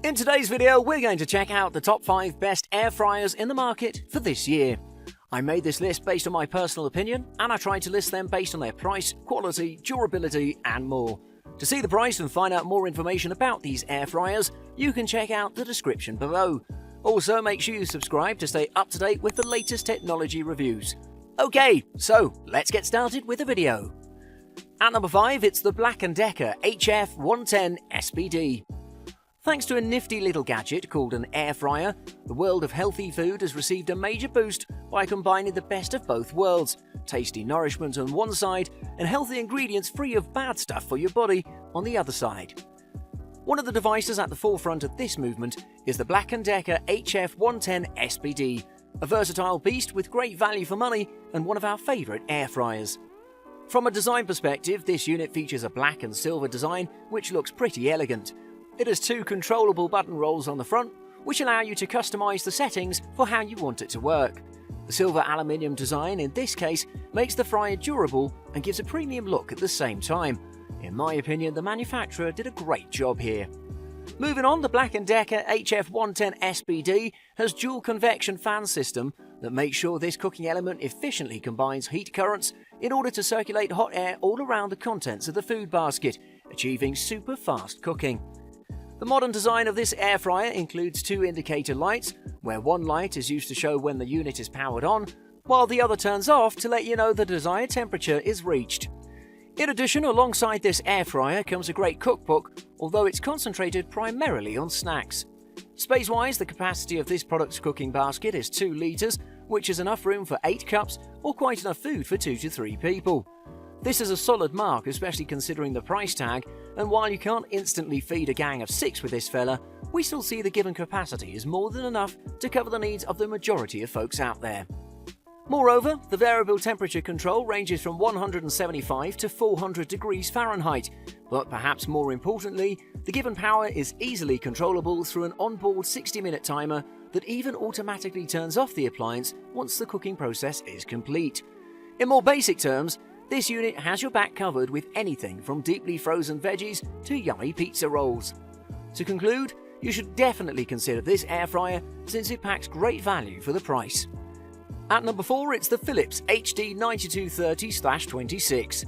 In today's video, we're going to check out the top 5 best air fryers in the market for this year. I made this list based on my personal opinion, and I tried to list them based on their price, quality, durability, and more. To see the price and find out more information about these air fryers, you can check out the description below. Also, make sure you subscribe to stay up to date with the latest technology reviews. Okay, so let's get started with the video. At number 5, it's the Black & Decker HF110 SPD. Thanks to a nifty little gadget called an air fryer, the world of healthy food has received a major boost by combining the best of both worlds, tasty nourishment on one side and healthy ingredients free of bad stuff for your body on the other side. One of the devices at the forefront of this movement is the Black & Decker HF110 SPD, a versatile beast with great value for money and one of our favourite air fryers. From a design perspective, this unit features a black and silver design which looks pretty elegant. It has 2 controllable button rolls on the front, which allow you to customize the settings for how you want it to work. The silver aluminium design in this case makes the fryer durable and gives a premium look at the same time. In my opinion, the manufacturer did a great job here. Moving on, the Black & Decker HF110 SPD has dual convection fan system that makes sure this cooking element efficiently combines heat currents in order to circulate hot air all around the contents of the food basket, achieving super fast cooking. The modern design of this air fryer includes 2 indicator lights, where one light is used to show when the unit is powered on, while the other turns off to let you know the desired temperature is reached. In addition, alongside this air fryer comes a great cookbook, although it's concentrated primarily on snacks. Space-wise, the capacity of this product's cooking basket is 2 litres, which is enough room for 8 cups or quite enough food for 2 to 3 people. This is a solid mark, especially considering the price tag, and while you can't instantly feed a gang of 6 with this fella, we still see the given capacity is more than enough to cover the needs of the majority of folks out there. Moreover, the variable temperature control ranges from 175 to 400 degrees Fahrenheit, but perhaps more importantly, the given power is easily controllable through an onboard 60-minute timer that even automatically turns off the appliance once the cooking process is complete. In more basic terms, this unit has your back covered with anything from deeply frozen veggies to yummy pizza rolls. To conclude, you should definitely consider this air fryer since it packs great value for the price. At number 4, it's the Philips HD9230/26.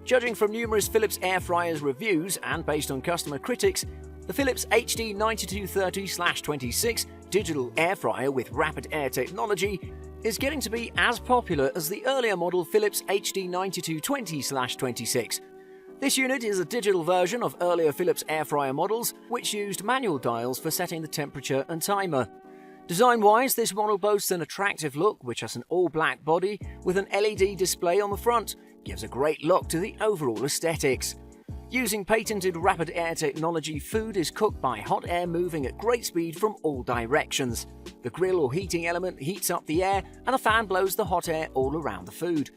Judging from numerous Philips air fryers reviews and based on customer critics, the Philips HD9230/26 digital air fryer with rapid air technology is getting to be as popular as the earlier model Philips HD9220/26. This unit is a digital version of earlier Philips air fryer models, which used manual dials for setting the temperature and timer. Design-wise, this model boasts an attractive look which has an all-black body with an LED display on the front, gives a great look to the overall aesthetics. Using patented rapid air technology, food is cooked by hot air moving at great speed from all directions. The grill or heating element heats up the air and a fan blows the hot air all around the food.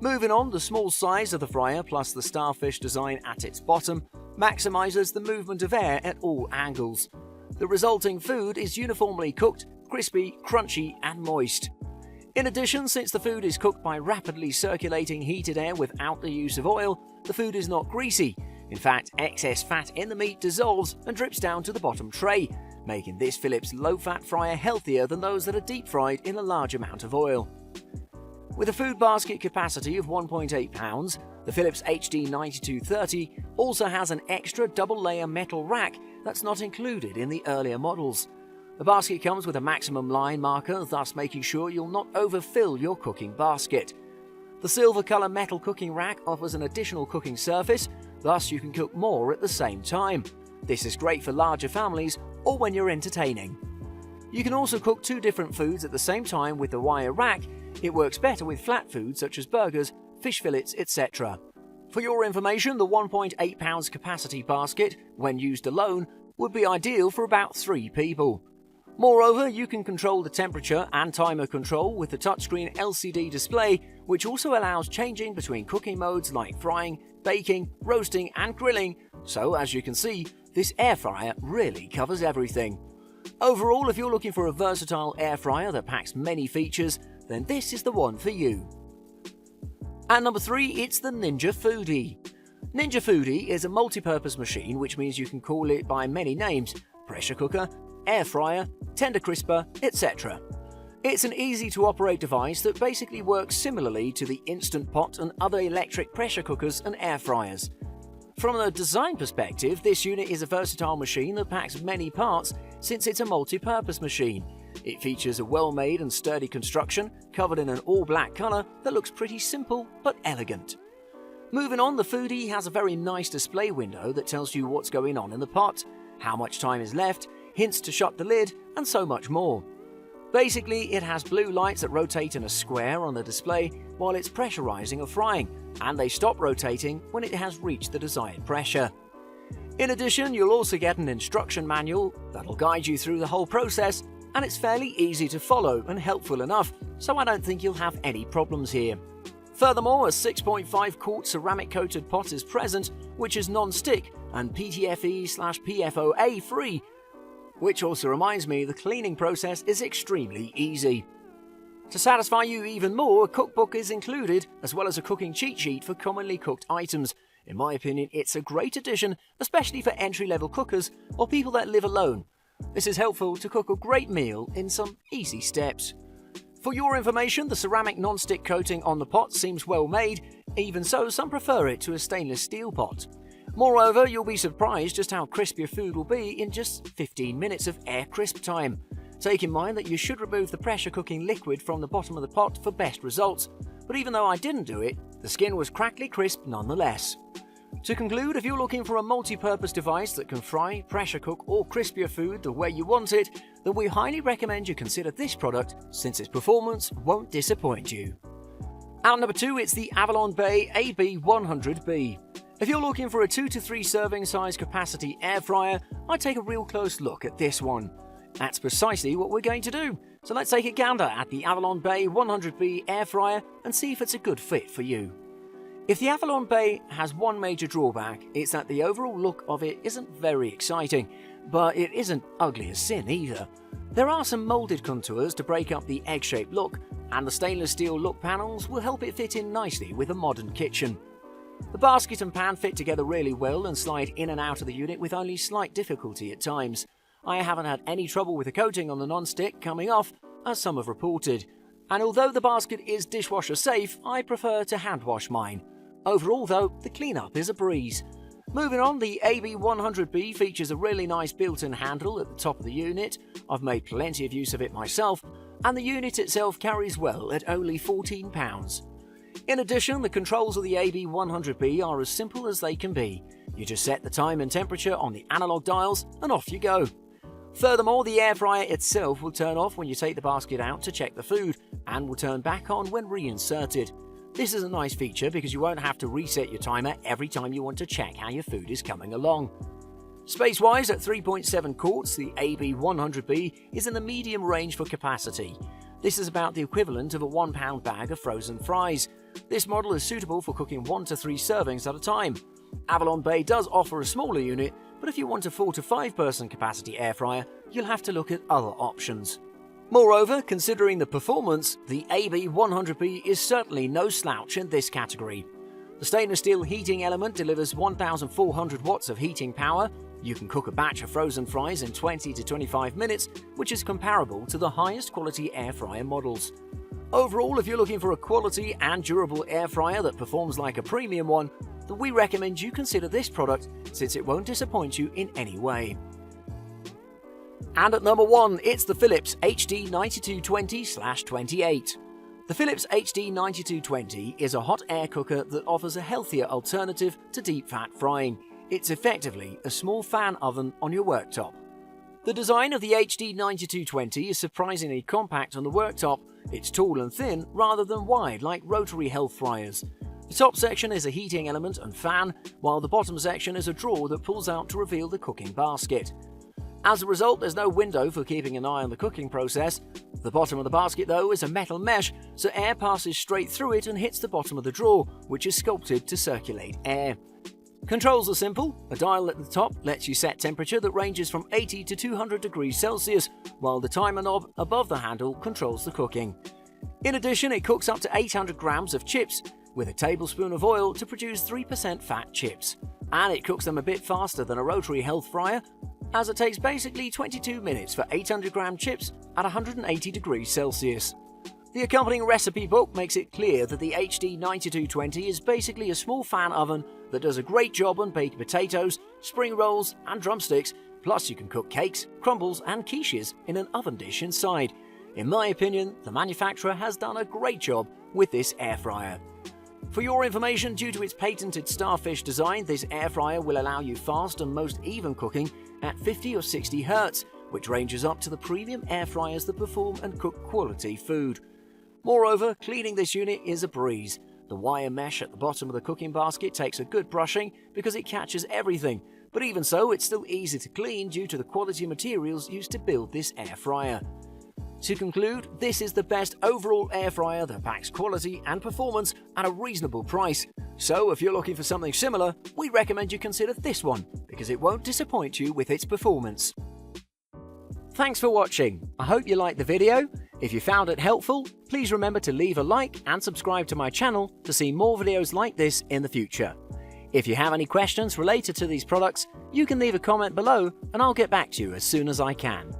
Moving on, the small size of the fryer plus the starfish design at its bottom maximizes the movement of air at all angles. The resulting food is uniformly cooked, crispy, crunchy and moist. In addition, since the food is cooked by rapidly circulating heated air without the use of oil, the food is not greasy. In fact, excess fat in the meat dissolves and drips down to the bottom tray, making this Philips low-fat fryer healthier than those that are deep-fried in a large amount of oil. With a food basket capacity of 1.8 pounds, the Philips HD9230 also has an extra double-layer metal rack that's not included in the earlier models. The basket comes with a maximum line marker, thus making sure you'll not overfill your cooking basket. The silver colour metal cooking rack offers an additional cooking surface, thus you can cook more at the same time. This is great for larger families or when you're entertaining. You can also cook 2 different foods at the same time with the wire rack. It works better with flat foods such as burgers, fish fillets, etc. For your information, the 1.8 pounds capacity basket, when used alone, would be ideal for about 3 people. Moreover, you can control the temperature and timer control with the touchscreen LCD display, which also allows changing between cooking modes like frying, baking, roasting and grilling, so as you can see, this air fryer really covers everything. Overall, if you're looking for a versatile air fryer that packs many features, then this is the one for you. At number 3, it's the Ninja Foodi. Ninja Foodi is a multi-purpose machine, which means you can call it by many names, pressure cooker, air fryer, tender crisper, etc. It's an easy-to-operate device that basically works similarly to the Instant Pot and other electric pressure cookers and air fryers. From a design perspective, this unit is a versatile machine that packs many parts since it's a multi-purpose machine. It features a well-made and sturdy construction covered in an all-black colour that looks pretty simple but elegant. Moving on, the Foodie has a very nice display window that tells you what's going on in the pot, how much time is left, hints to shut the lid, and so much more. Basically, it has blue lights that rotate in a square on the display while it's pressurizing or frying, and they stop rotating when it has reached the desired pressure. In addition, you'll also get an instruction manual that'll guide you through the whole process, and it's fairly easy to follow and helpful enough, so I don't think you'll have any problems here. Furthermore, a 6.5 quart ceramic coated pot is present, which is non-stick and PTFE/PFOA free, which also reminds me the cleaning process is extremely easy. To satisfy you even more, a cookbook is included, as well as a cooking cheat sheet for commonly cooked items. In my opinion, it's a great addition, especially for entry-level cookers or people that live alone. This is helpful to cook a great meal in some easy steps. For your information, the ceramic non-stick coating on the pot seems well made, even so some prefer it to a stainless steel pot. Moreover, you'll be surprised just how crisp your food will be in just 15 minutes of air crisp time. Take in mind that you should remove the pressure cooking liquid from the bottom of the pot for best results, but even though I didn't do it, the skin was crackly crisp nonetheless. To conclude, if you're looking for a multi-purpose device that can fry, pressure cook or crisp your food the way you want it, then we highly recommend you consider this product since its performance won't disappoint you. At number 2, it's the Avalon Bay AB100B. If you're looking for a 2 to 3 serving size capacity air fryer, I'd take a real close look at this one. That's precisely what we're going to do. So let's take a gander at the Avalon Bay 100B air fryer and see if it's a good fit for you. If the Avalon Bay has one major drawback, it's that the overall look of it isn't very exciting, but it isn't ugly as sin either. There are some moulded contours to break up the egg-shaped look, and the stainless steel look panels will help it fit in nicely with a modern kitchen. The basket and pan fit together really well and slide in and out of the unit with only slight difficulty at times. I haven't had any trouble with the coating on the non-stick coming off, as some have reported. And although the basket is dishwasher safe, I prefer to hand wash mine. Overall though, the cleanup is a breeze. Moving on, the AB100B features a really nice built-in handle at the top of the unit. I've made plenty of use of it myself, and the unit itself carries well at only £14. In addition, the controls of the AB100B are as simple as they can be. You just set the time and temperature on the analog dials and off you go. Furthermore, the air fryer itself will turn off when you take the basket out to check the food and will turn back on when reinserted. This is a nice feature because you won't have to reset your timer every time you want to check how your food is coming along. Space-wise, at 3.7 quarts, the AB100B is in the medium range for capacity. This is about the equivalent of a £1 bag of frozen fries. This model is suitable for cooking 1 to 3 servings at a time. Avalon Bay does offer a smaller unit, but if you want a 4 to 5 person capacity air fryer, you'll have to look at other options. Moreover, considering the performance, the AB100B is certainly no slouch in this category. The stainless steel heating element delivers 1,400 watts of heating power. You can cook a batch of frozen fries in 20 to 25 minutes, which is comparable to the highest quality air fryer models. Overall, if you're looking for a quality and durable air fryer that performs like a premium one, then we recommend you consider this product since it won't disappoint you in any way. And at number 1, it's the Philips HD9220/28. The Philips HD9220 is a hot air cooker that offers a healthier alternative to deep fat frying. It's effectively a small fan oven on your worktop. The design of the HD9220 is surprisingly compact on the worktop. It's tall and thin rather than wide like rotary health fryers. The top section is a heating element and fan, while the bottom section is a drawer that pulls out to reveal the cooking basket. As a result, there's no window for keeping an eye on the cooking process. The bottom of the basket, though, is a metal mesh, so air passes straight through it and hits the bottom of the drawer, which is sculpted to circulate air. Controls are simple. A dial at the top lets you set temperature that ranges from 80 to 200 degrees Celsius, while the timer knob above the handle controls the cooking. In addition, it cooks up to 800 grams of chips, with a tablespoon of oil to produce 3% fat chips. And it cooks them a bit faster than a rotary health fryer, as it takes basically 22 minutes for 800 gram chips at 180 degrees Celsius. The accompanying recipe book makes it clear that the HD 9220 is basically a small fan oven that does a great job on baked potatoes, spring rolls and drumsticks, plus you can cook cakes, crumbles and quiches in an oven dish inside. In my opinion, the manufacturer has done a great job with this air fryer. For your information, due to its patented starfish design, this air fryer will allow you fast and most even cooking at 50 or 60 Hz, which ranges up to the premium air fryers that perform and cook quality food. Moreover, cleaning this unit is a breeze. The wire mesh at the bottom of the cooking basket takes a good brushing because it catches everything, but even so, it's still easy to clean due to the quality materials used to build this air fryer. To conclude, this is the best overall air fryer that packs quality and performance at a reasonable price. So if you're looking for something similar, we recommend you consider this one because it won't disappoint you with its performance. Thanks for watching. I hope you liked the video. If you found it helpful, please remember to leave a like and subscribe to my channel to see more videos like this in the future. If you have any questions related to these products, you can leave a comment below and I'll get back to you as soon as I can.